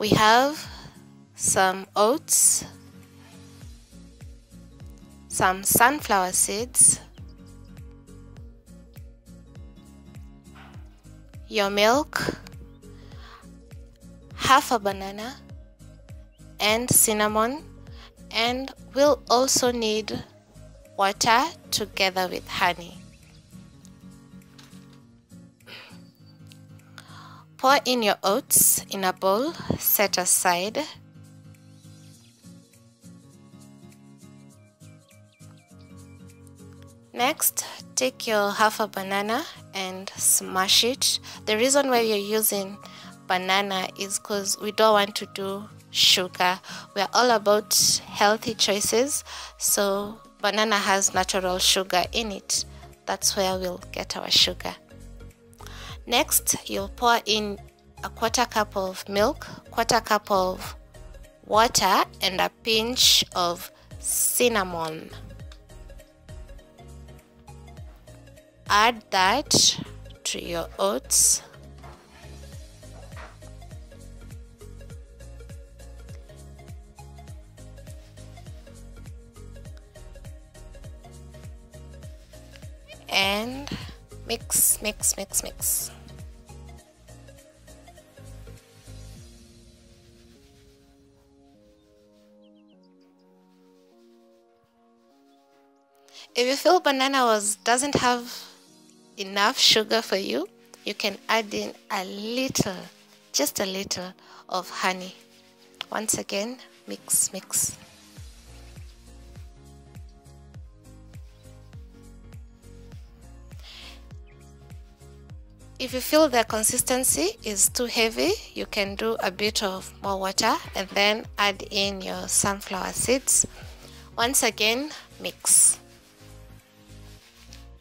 We have some oats, some sunflower seeds, your milk, half a banana, and cinnamon, and we'll also need water together with honey. Pour in your oats in a bowl, set aside. Next, take your half a banana and smash it. The reason why you're using banana is because we don't want to do sugar. We're all about healthy choices, so banana has natural sugar in it. That's where we'll get our sugar. Next, you'll pour in a quarter cup of milk, quarter cup of water, and a pinch of cinnamon. Add that to your oats. And mix, mix, mix, mix. If you feel banana doesn't have enough sugar for you, you can add in a little, just a little of honey. Once again, mix, mix. If you feel the consistency is too heavy, you can do a bit of more water and then add in your sunflower seeds. Once again, mix.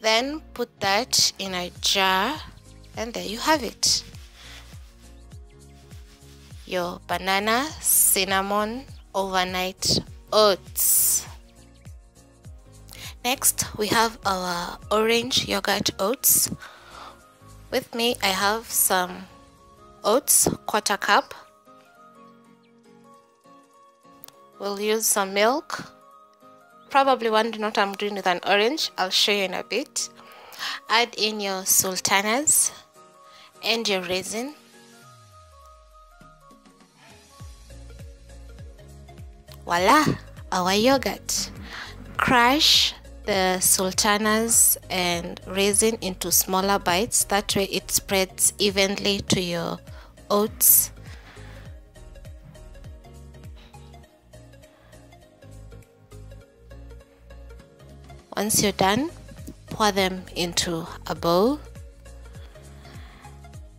Then put that in a jar, and there you have it. Your banana, cinnamon, overnight oats. Next, we have our orange yogurt oats. With me, I have some oats, quarter cup. We'll use some milk. Probably wondering what I'm doing with an orange. I'll show you in a bit. Add in your sultanas and your raisin. Voila, our yogurt. Crush the sultanas and raisin into smaller bites. That way it spreads evenly to your oats. Once you're done, pour them into a bowl.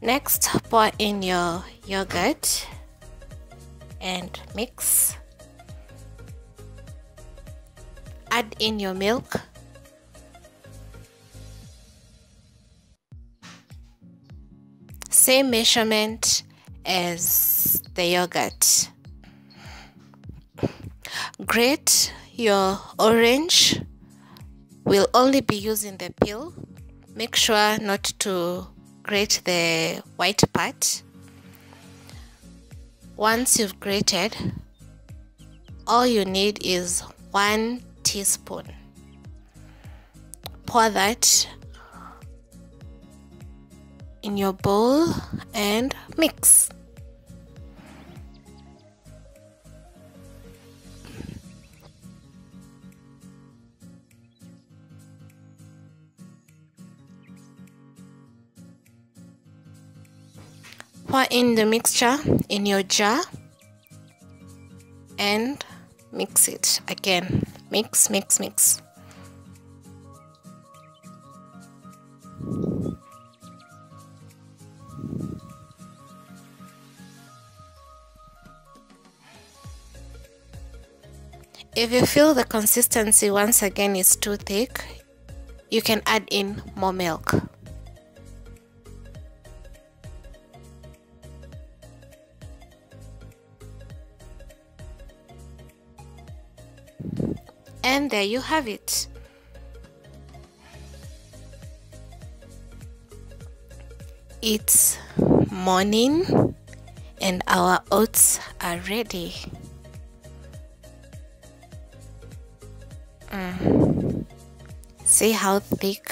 Next, pour in your yogurt and mix. Add in your milk. Same measurement as the yogurt. Grate your orange. We'll only be using the peel. Make sure not to grate the white part. Once you've grated, all you need is 1 teaspoon. Pour that in your bowl and mix. Pour in the mixture in your jar and mix it again. Mix, mix, mix. If you feel the consistency once again is too thick, you can add in more milk. And there you have it. It's morning And our oats are ready. See how thick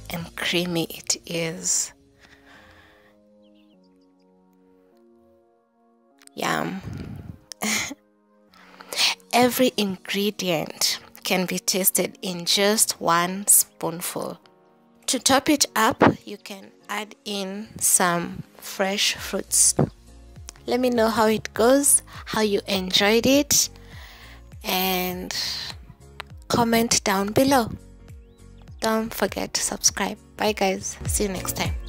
and creamy it is. Yum. Every ingredient can be tasted in just 1 spoonful. To top it up, you can add in some fresh fruits. Let me know how it goes, how you enjoyed it, and comment down below. Don't forget to subscribe. Bye guys, see you next time.